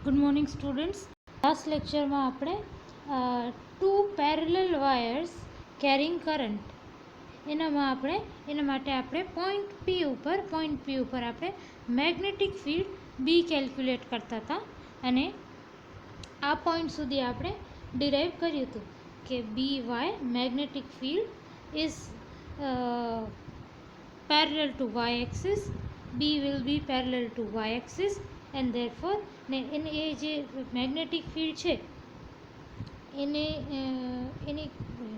Good morning students. Last લેક્ચરમાં આપણે two parallel wires carrying current એના માટે આપણે પોઈન્ટ પી ઉપર આપણે મેગ્નેટિક ફિલ્ડ બી કેલ્ક્યુલેટ કરતા હતા અને આ પોઈન્ટ સુધી આપણે ડિરાઈવ કર્યું હતું કે B Y magnetic field is parallel to y axis, b will be parallel to y axis and therefore એ જે મેગ્નેટિક ફિલ્ડ છે એની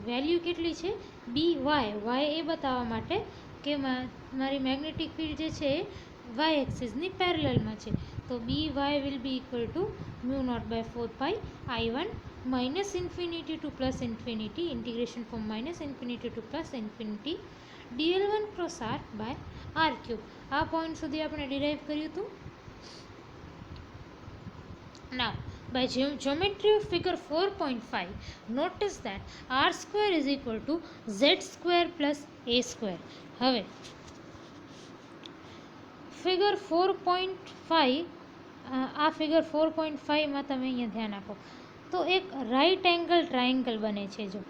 વેલ્યુ કેટલી છે બી વાય એ બતાવવા માટે કે મારી મેગ્નેટિક ફિલ્ડ જે છે એ વાય એક્સિસની પેરેલલમાં છે. તો B Y will be equal to μ0/4π I1 minus infinity to plus infinity, integration from minus infinity to plus infinity dl1 cross r by r cube. આ પોઈન્ટ સુધી આપણે ડિરાઈવ કર્યું હતું. Now by geometry of figure 4.5 notice that r square is equal to z square plus a square. હવે figure 4.5 આ figure 4.5 તમે અહીંયા ધ્યાન આપો તો એક રાઈટ એંગલ ટ્રાયેંગલ બને છે. જો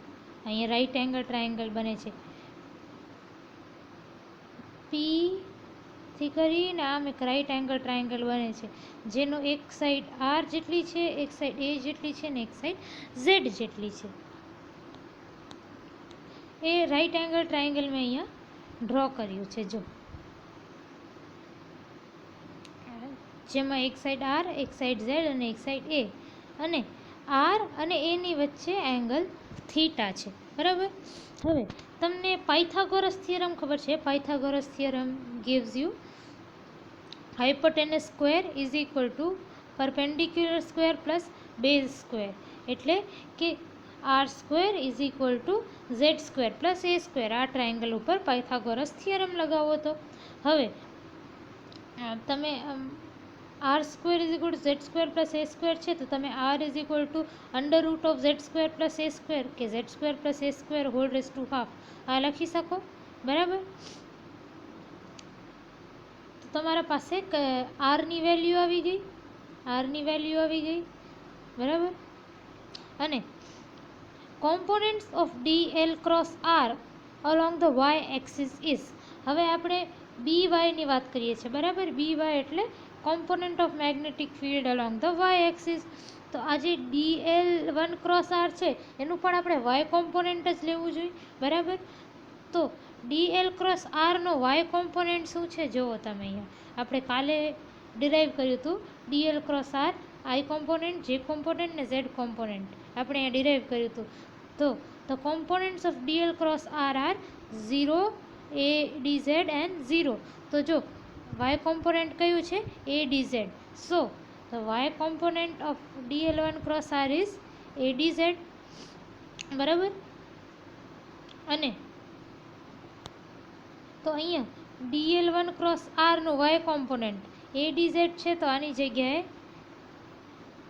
અહીંયા રાઈટ એંગલ ટ્રાયેંગલ બને છે પી થી કરીને આમ એક રાઈટ એંગલ ટ્રાયેંગલ બને છે જેનો એક સાઈડ આર જેટલી છે, એક સાઈડ એ જેટલી છે ને એક સાઈડ ઝેડ જેટલી છે. એ રાઈટ એંગલ ટ્રાયેંગલ મેં અહીંયા ડ્રો કર્યું છે. જો જેમાં એક સાઈડ આર, એક સાઈડ ઝેડ અને એક સાઈડ એ, અને આર અને એની વચ્ચે એંગલ થીટા છે. બરાબર. હવે તમને પાયથાગોરસ થિયરમ ખબર છે. Pythagoras theorem gives you hypotenuse square is equal to perpendicular square plus base square. એટલે કે r square is equal to z square plus a square. આ ટ્રાયેંગલ ઉપર પાયથાગોરસ થિયરમ લગાવો તો હવે તમે r square is equal to z square plus a square છે તો તમે r is equal to under root of z square plus a square કે z square plus a square whole raised to half આ લખી શકો. બરાબર. તો તમારા પાસે r ની વેલ્યુ આવી ગઈ. બરાબર. અને components of dl cross r along the y axis is, હવે આપણે by ની વાત કરીએ છીએ. બરાબર. by એટલે component of magnetic field along the y axis. તો આ જે dl1 cross r છે એનું પણ આપણે y કોમ્પોનન્ટ જ લેવું જોઈએ. બરાબર. તો dl cross r નો y કોમ્પોનન્ટ શું છે જુઓ તમે. અહીંયા આપણે કાલે ડિરાઈવ કર્યું હતું dl cross r i component, j component ને z કોમ્પોનન્ટ આપણે અહીંયા ડિરાઈવ કર્યું હતું. તો the components of dl cross r are 0, a dz and 0. તો જો y કોમ્પોનન્ટ કયું છે a dz. so the y component of dl1 cross r is a dz. બરાબર. અને તો અહીંયા dl1 cross r નો y કોમ્પોનન્ટ a dz છે તો આની જગ્યાએ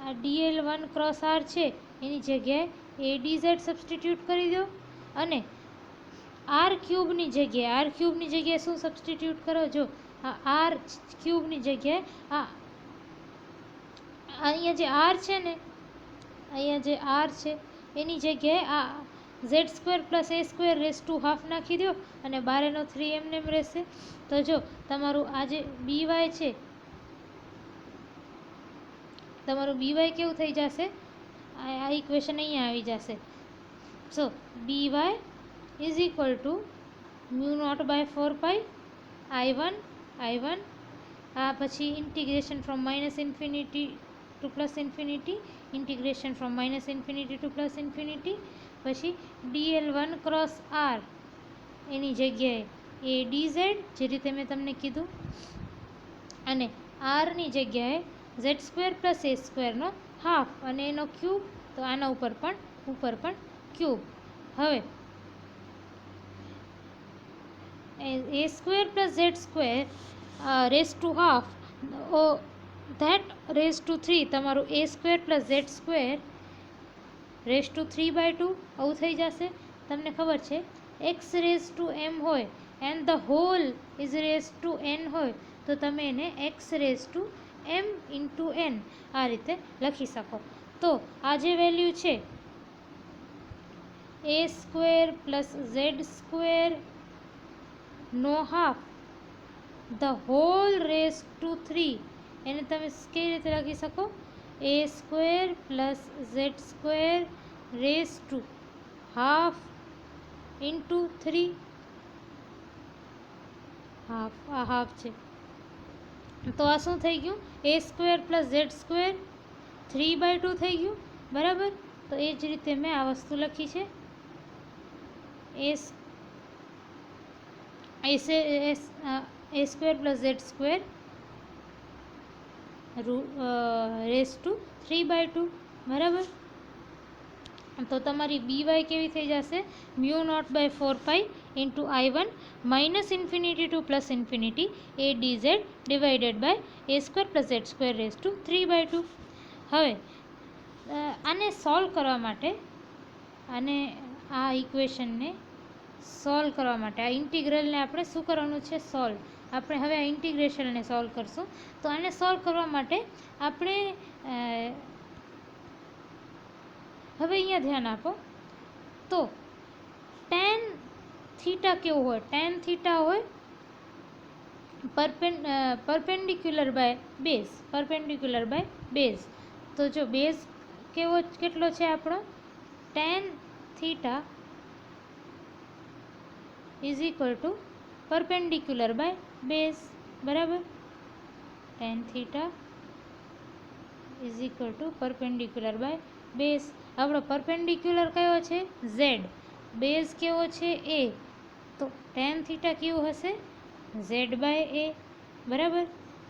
આ dl1 cross r છે એની જગ્યાએ a dz સબસ્ટિટ્યૂટ કરી દો અને r ક્યુબની જગ્યાએ શું સબસ્ટિટ્યૂટ કરો. જો આ r ક્યુબની જગ્યાએ અહીંયા જે r છે ને, અહીંયા જે r છે એની જગ્યાએ આ z square plus a square raise to half નાખી દો અને બારેનો 3 એમને એમ રહેશે. તો જો તમારું આ જે બી વાય છે, તમારું બી વાય કેવું થઈ જશે, આ ઇક્વેશન અહીંયા આવી જશે. So B Y is equal to μ0/4π I1 આ પછી integration from minus infinity to plus infinity, integration from minus infinity to plus infinity, પછી dl1 ક્રોસ r એની જગ્યાએ a dz જે રીતે મેં તમને કીધું, અને r ની જગ્યાએ z સ્ક્વેર પ્લસ a સ્ક્વેરનો હાફ અને એનો ક્યુબ. તો આના ઉપર પણ ક્યુબ. હવે a square plus z square raise to half that raise to 3 તમારું a square plus z square raise to 3/2 આવું થઈ જશે. તમને ખબર છે x રેસ ટુ m હોય and the whole is raise to n હોય તો તમે એને x raise to M into N આ રીતે લખી શકો. તો આ જે વેલ્યુ છે A square plus Z square નો half the hall race to 3, એને તમે કેવી રીતે લખી શકો? A square plus Z square raise to half into 3, half, આ હાફ છે તો આ શું થઈ ગયું? A square plus Z square 3/2 થઈ ગયું, બરાબર. તો એ જ રીતે મેં આ વસ્તુ લખી છે, A square plus Z square raise to 3/2, બરાબર. તો તમારી બીવાય કેવી થઈ જશે? μ0/4π into I1 minus infinity to plus infinity A dz divided by A square plus Z square raise to 3/2. હવે આને સોલ્વ કરવા માટે, આને આ ઇક્વેશનને સોલ્વ કરવા માટે, આ ઇન્ટિગ્રલને આપણે શું કરવાનું છે? સોલ્વ. આપણે હવે આ ઇન્ટિગ્રેશનને સોલ્વ કરશું. તો આને સોલ્વ કરવા માટે આપણે હવે અહીંયા ધ્યાન આપો. તો ટેન થીટા કેવું હોય? ટેન થીટા હોય perpendicular by base, perpendicular by base. તો જો બેઝ કેટલો છે આપણો? Tan theta is equal to perpendicular by base, બરાબર. Tan theta is equal to perpendicular by base. આપણો પરપેન્ડિક્યુલર કયો છે? ઝેડ. બેઝ કેવો છે? એ. તો ટેન થીટા કેવું હશે? ઝેડ બાય એ, બરાબર.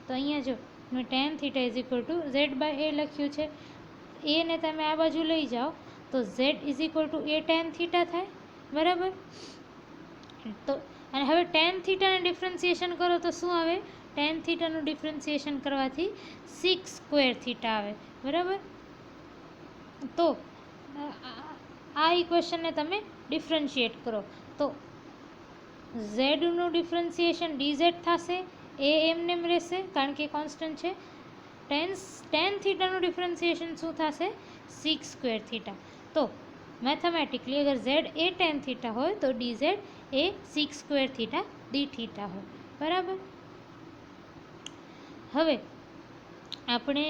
તો અહીંયા જો મેં tan theta is equal to Z by A લખ્યું છે. એને તમે આ બાજુ લઈ જાઓ તો Z is equal to A tan theta થાય, બરાબર. તો અને હવે ટેન થીટાને ડિફરન્સિએશન કરો તો શું આવે? ટેન થીટાનું ડિફરન્સિએશન કરવાથી 6 સ્ક્વેર થીટા આવે, બરાબર. તો આ ઇક્વેશનને તમે ડિફરન્શિએટ કરો તો ઝેડનું ડિફરન્સિએશન ડીઝેડ થશે, એ એમને રહેશે કારણ કે કોન્સ્ટન્ટ છે. ટેન થીટાનું ડિફરન્સિએશન શું થશે? 6 સ્ક્વેર થીટા. તો મેથેમેટિકલી અગર ઝેડ એ ટેન થીટા હોય તો ડીઝેડ એ 6 સ્ક્વેર થીટા ડી થીટા હોય, બરાબર. હવે આપણે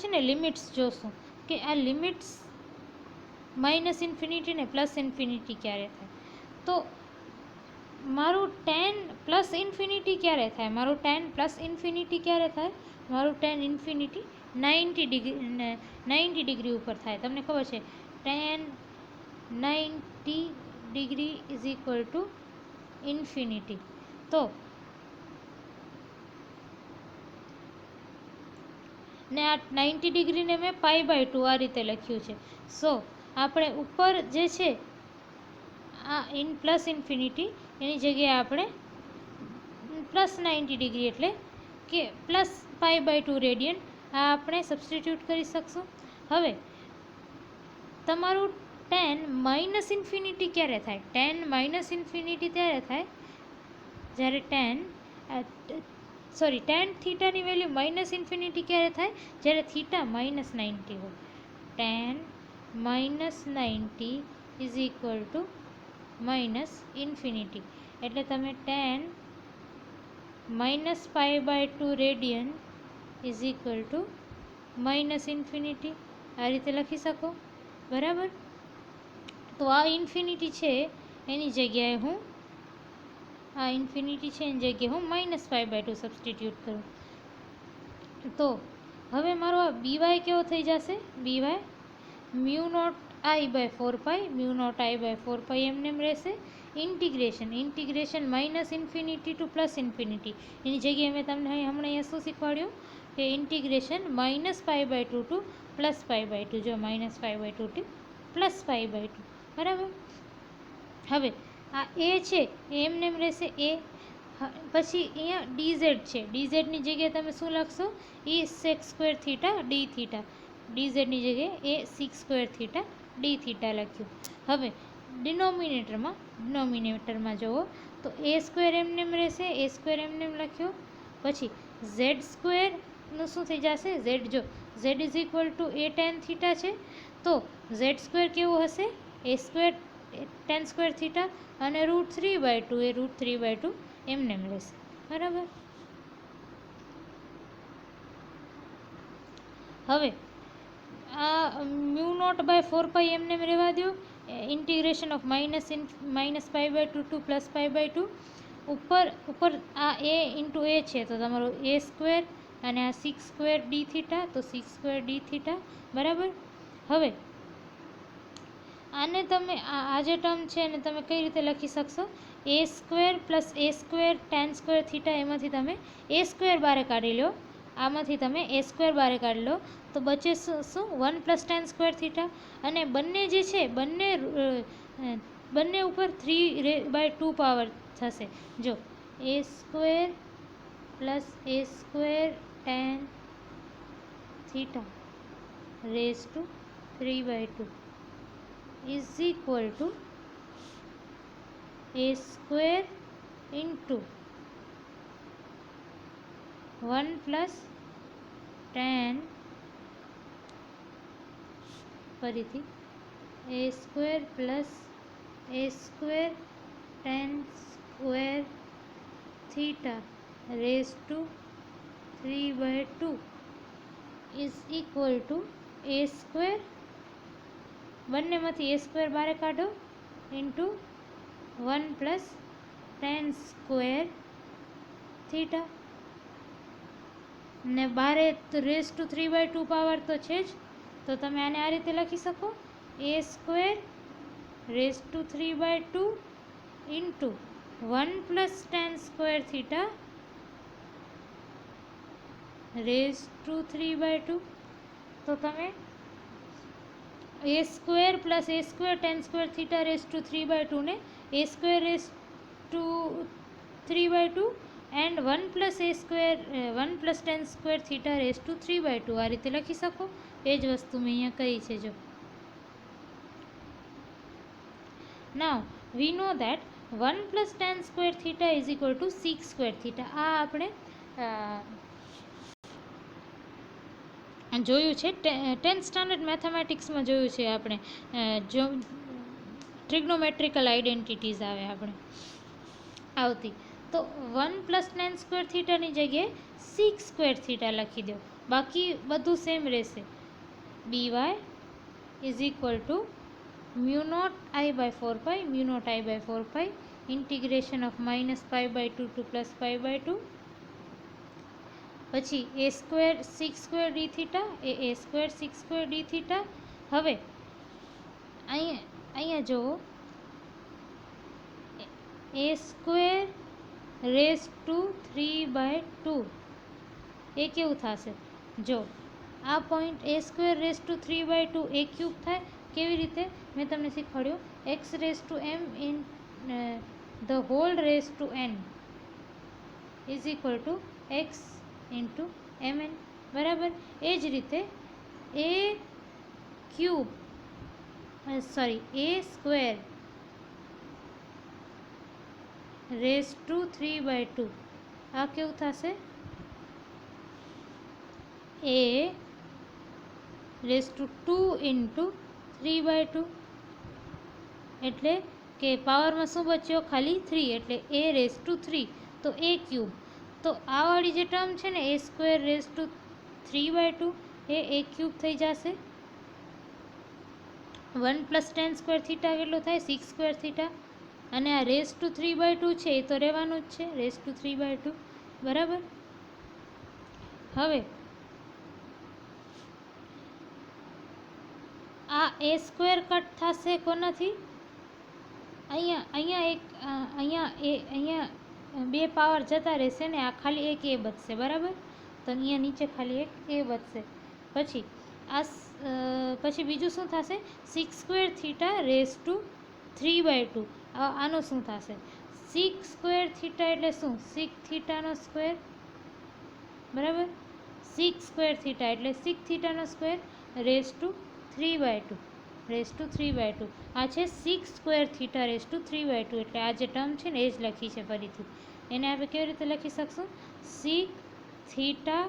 છે ને લિમિટ્સ જોશું કે આ લિમિટ્સ માઇનસ ઇન્ફિનિટી ને પ્લસ ઇન્ફિનિટી ક્યારે થાય. તો મારું ટેન પ્લસ ઇન્ફિનિટી ક્યારે થાય? મારું ટેન પ્લસ ઇન્ફિનિટી ક્યારે થાય? મારું ટેન ઇન્ફિનિટી 90 ડિગ્રી ઉપર થાય. તમને ખબર છે ten 90 degree is equal two infinity. તો ને આ 90 ડિગ્રીને મેં π/2 આ રીતે લખ્યું છે. સો આપણે ઉપર જે છે આ પ્લસ ઇન્ફિનિટી એની જગ્યાએ આપણે પ્લસ 90 ડિગ્રી એટલે કે પ્લસ π/2 રેડિયન આ આપણે સબસ્ટિટ્યૂટ કરી શકશું. હવે તમારું ટેન માઇનસ ઇન્ફિનિટી ક્યારે થાય? ટેન માઇનસ ઇન્ફિનિટી ત્યારે થાય જ્યારે ટેન થીટાની વેલ્યુ માઇનસ ઇન્ફિનિટી ક્યારે થાય? જ્યારે થીટા માઇનસ 90 હોય. Tan minus 90 is equal to minus infinity. એટલે તમે tan minus π/2 radian is equal to minus infinity આ રીતે લખી શકો, બરાબર. તો આ ઇન્ફિનિટી છે એની જગ્યાએ હું માઇનસ π/2 સબસ્ટિટ્યૂટ કરું. તો હવે મારો આ બીવાય કેવો થઈ જશે? બીવાય μ0I/4π એમને એમ રહેશે. Integration minus infinity to plus infinity એની જગ્યાએ મેં તમને હમણાં અહીંયા શું શીખવાડ્યું કે ઇન્ટિગ્રેશન માઇનસ π/2 ટુ પ્લસ π/2, જો માઇનસ π/2 ટુ પ્લસ π/2, બરાબર. હવે આ એ છે એ એમને એમ રહેશે એ. પછી અહીંયા ડીઝેડ છે, ડીઝેડની જગ્યાએ તમે શું લખશો? એ 6 સ્ક્વેર થીટા ડી થીટા. ડીઝેડની જગ્યાએ એ 6 સ્ક્વેર થીટા ડી થીટા લખ્યું. હવે ડિનોમિનેટરમાં જુઓ તો એ સ્ક્વેર એમને એમ રહેશે, એ સ્ક્વેર એમને એમ લખ્યો. પછી ઝેડ સ્ક્વેરનું શું થઈ જશે, ઝેડ જો Z is equal to A tan theta છે તો ઝેડ સ્ક્વેર કેવું હશે, એ સ્ક્વેર ટેન સ્ક્વેર થીટા, અને √3/2 એ √3/2 એમને એમ લેશે. બરાબર. હવે આ μ0/4π એમને એમ રહેવા દો. ઇન્ટિગ્રેશન ઓફ -π/2 ટુ +π/2 ઉપર આ a ઇન્ટુ a છે તો તમારો a સ્ક્વેર અને આ 6² d થીટા તો 6² d થીટા. બરાબર. હવે આને તમે આ જે ટર્મ છે એને તમે કઈ રીતે લખી શકશો, a² + a² tan² થીટા, એમાંથી તમે a² બારે કાઢી લો, આમાંથી તમે a² બારે કાઢી લો તો બચે શું 1 + tan² થીટા, અને બંને જે છે બંને ઉપર 3/2 પાવર થશે. જો a² + a² tan theta √3/2 is equal to a² into 1 + tan, ફરીથી a² + a² tan² theta √3/2 is equal to a², બંનેમાંથી a² બારે કાઢો, ઇન્ટુ 1 + tan² થીટા, ને બારે √3/2 પાવર તો છે જ, તો તમે આને આ રીતે લખી શકો, a² √3/2 ઇન્ટુ 1 + tan² થીટા √3/2. તો તમે a² + a² tan² થીટા √3/2 ને a² √3/2 એન્ડ 1 + tan² થીટા √3/2 આ રીતે લખી શકો. એ જ વસ્તુ મેં અહીંયા કહી છે. જો now we know that 1 + tan² theta is equal to 6² theta. આ આપણે જોયું છે 10th સ્ટાન્ડર્ડ મેથેમેટિક્સમાં જોયું છે આપણે, જો ટ્રિગ્નોમેટ્રિકલ આઇડેન્ટિટીઝ આવે આપણે આવતી, તો 1 + tan² થીટાની જગ્યાએ 6² થીટા લખી દો, બાકી બધું સેમ રહેશે. by is equal to μ0I/4π μ0I/4π integration of -π/2 to +π/2, પછી a² 6² d થીટા એ a² 6² d થીટા. હવે અહીંયા જુઓ, a² √3/2 એ કેવું થશે, જો આ પોઈન્ટ a² √3/2 એ ક્યુબ થાય. કેવી રીતે, મેં તમને શીખવાડ્યું, x⁻m in the whole n is equal to x into mn. બરાબર. એ જ રીતે a² √3/2 આ કેવું થશે, a² into 3/2, એટલે કે પાવરમાં શું બચ્યો, ખાલી 3, એટલે a⁻3, તો a³. તો આ વાળી જે ટર્મ છે ને a² √3/2 એ a³ થઈ જશે. 1 + tan² થીટા કેટલો થાય, 6² થીટા, અને આ √3/2 છે એ તો રહેવાનું જ છે, √3/2. બરાબર. હવે આ a² કટ થશે કોનાથી, અહીંયા બે પાવર જતા રહેશે ને, આ ખાલી એક a બચશે. બરાબર. તો અહીંયા નીચે ખાલી એક a બચશે. પછી બીજું શું થશે, 6² થીટા √3/2, આનું શું થશે, 6² થીટા એટલે શું, 6 થીટાનો સ્ક્વેર. બરાબર. 6² થીટા એટલે 6 થીટાનો સ્ક્વેર √3/2 આ છે 6² થીટા √3/2, એટલે આ જે ટર્મ છે ને એ જ લખી છે ફરીથી. એને આપણે કેવી રીતે લખી શકશું? સિક થીટા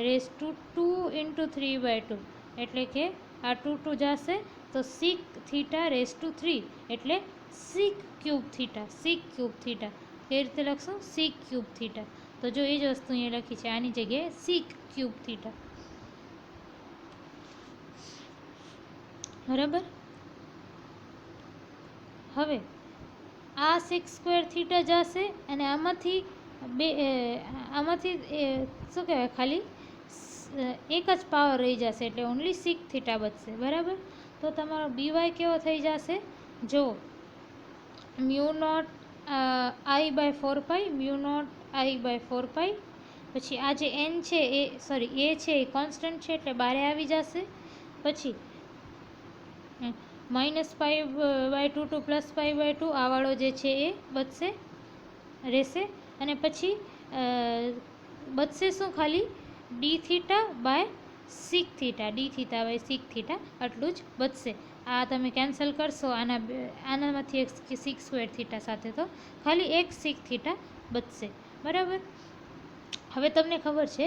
રેસ ટુ 2 ઇન્ટુ 3/2, એટલે કે આ 2 જશે તો સિક થીટા રેસ ટુ 3, એટલે સિક ક્યુબ થીટા. સિક ક્યુબ થીટા કેવી રીતે લખશું? સિક ક્યુબ થીટા. તો જો એ જ વસ્તુ અહીંયા લખી છે, આની જગ્યાએ સિક ક્યુબ થીટા. બરાબર. હવે આ સિક સ્ક્વેર થીટા જશે અને આમાંથી શું કહેવાય, ખાલી એક જ પાવર રહી જશે, એટલે ઓનલી સિક થીટા બચશે. બરાબર. તો તમારો બીવાય કેવો થઈ જશે? જો mu naught I by 4 mu naught I by 4 પછી આ જે એન છે એ છે એ કોન્સ્ટન્ટ છે, એટલે બારે આવી જશે. પછી -π/2 ટુ +π/2 આ વાળો જે છે એ બચશે, રહેશે. અને પછી બચશે શું? ખાલી d theta by sec theta, d theta by sec theta, આટલું જ બચશે. આ તમે કેન્સલ કરશો આનામાંથી એક સિક સ્ક્વેર થીટા સાથે, તો ખાલી એક સિક થીટા બચશે. બરાબર. હવે તમને ખબર છે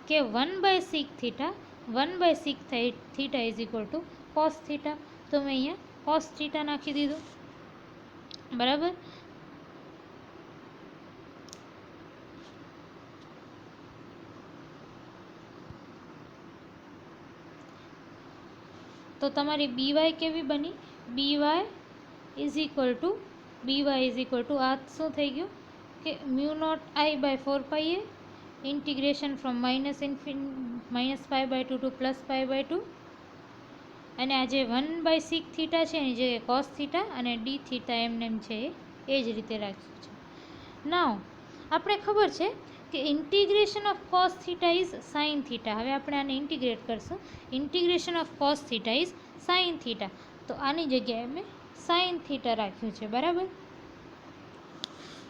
કે 1/સિક થીટા 1/સિક theta is equal to cos theta. તો મેં અહીંયા કોસ થીટા નાખી દીધું. બરાબર. તો તમારી બીવાય કેવી બની? બીવાય ઇઝ ઇક્વલ ટુ આ શું થઈ ગયું કે mu naught I by 4 integration from -π/2 to +π/2, અને આ જે 1/સિક થીટા છે એની જગ્યાએ કોસ થીટા અને ડી થીટા એમને એમ છે એ જ રીતે રાખ્યું છે. નાવ આપણે ખબર છે કે integration of cos theta is sine theta. હવે આપણે આને ઇન્ટિગ્રેટ કરશું. Integration of cos theta is sine theta, તો આની જગ્યાએ મેં સાઇન થીટા રાખ્યું છે. બરાબર.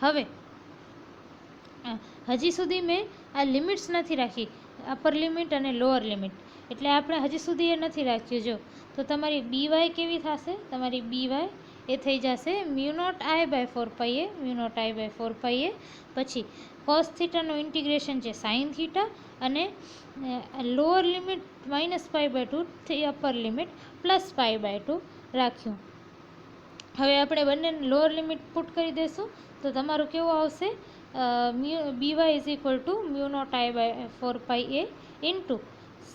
હવે હજી સુધી મેં આ લિમિટ્સ નથી રાખી, અપર લિમિટ અને લોઅર લિમિટ, એટલે આપણે હજી સુધી એ નથી રાખ્યું. જો તો તમારી બીવાય કેવી થશે? તમારી બીવાય એ થઈ જશે mu naught I by 4 mu naught I by 4 પછી કોસ થીટાનું ઇન્ટિગ્રેશન છે સાઇન થીટા, અને લોઅર લિમિટ -π/2 થી અપર લિમિટ +π/2 રાખ્યું. હવે આપણે બંને લોઅર લિમિટ પુટ કરી દઈશું, તો તમારું કેવું આવશે? B Y is equal to mu naught I by 4 into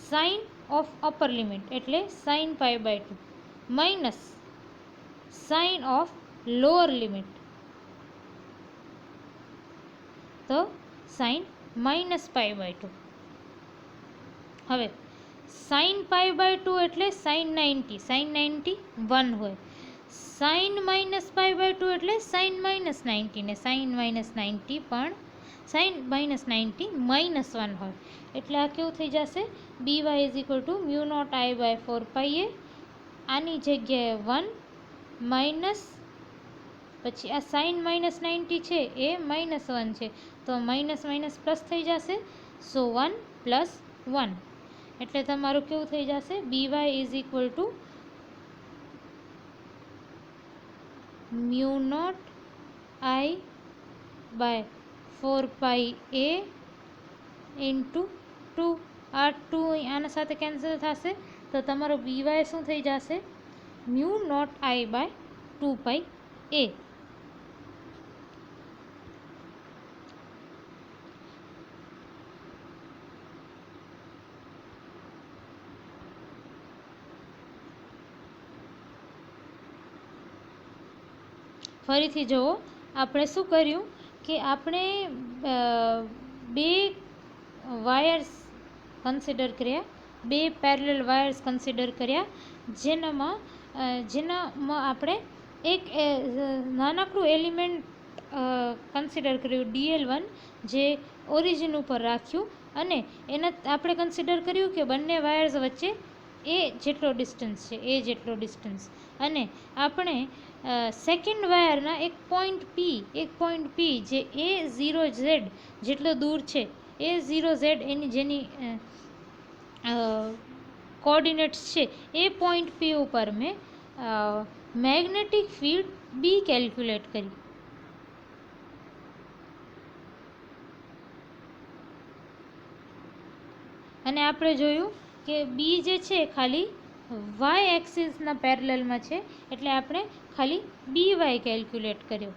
sine of upper limit, એટલે sine π/2 minus sine of lower limit, તો સાઇન -π/2. હવે સાઇન π/2 એટલે સાઇન 90, સાઇન 90 1 હોય. સાઇન -π/2 એટલે સાઇન -90, ને સાઇન -90 પણ સાઇન -90 -1 હોય. એટલે આ કેવું થઈ જશે? B Y is equal to mu naught I by 4 આની જગ્યાએ 1 માઇનસ, પછી આ સાઇન -90 છે એ -1 છે, તો માઇનસ પ્લસ થઈ જશે. સો 1 + 1, એટલે તમારું કેવું થઈ જશે? B Y is equal to mu naught I by 4 into 2. આ 2 આના સાથે કેન્સલ થશે, તો તમારો બીવાય શું થઈ જશે? મ્યુ નોટ આઈ બાય 2 ફરીથી જુઓ, આપણે શું કર્યું કે આપણે બે વાયર્સ કન્સિડર કર્યા, બે પેરેલલ વાયર્સ કન્સિડર કર્યા, જેનામાં આપણે એક નાનકડું એલિમેન્ટ કન્સિડર કર્યું DL1, જે ઓરિજિન ઉપર રાખ્યું, અને એના આપણે કન્સિડર કર્યું કે બંને વાયર્સ વચ્ચે એ જેટલો ડિસ્ટન્સ છે, એ જેટલો ડિસ્ટન્સ, અને આપણે સેકન્ડ વાયરના એક પોઈન્ટ P જે A0Z જેટલો દૂર છે, A0Z એની જેની કોઓર્ડિનેટ્સ છે, એ પોઈન્ટ P ઉપર મેં મેગ્નેટિક ફિલ્ડ B કેલ્ક્યુલેટ કરી. અને આપણે જોયું કે બી જે છે ખાલી વાય એક્સિસના પેરેલલમાં છે, એટલે આપણે ખાલી બી વાય કેલ્ક્યુલેટ કર્યો.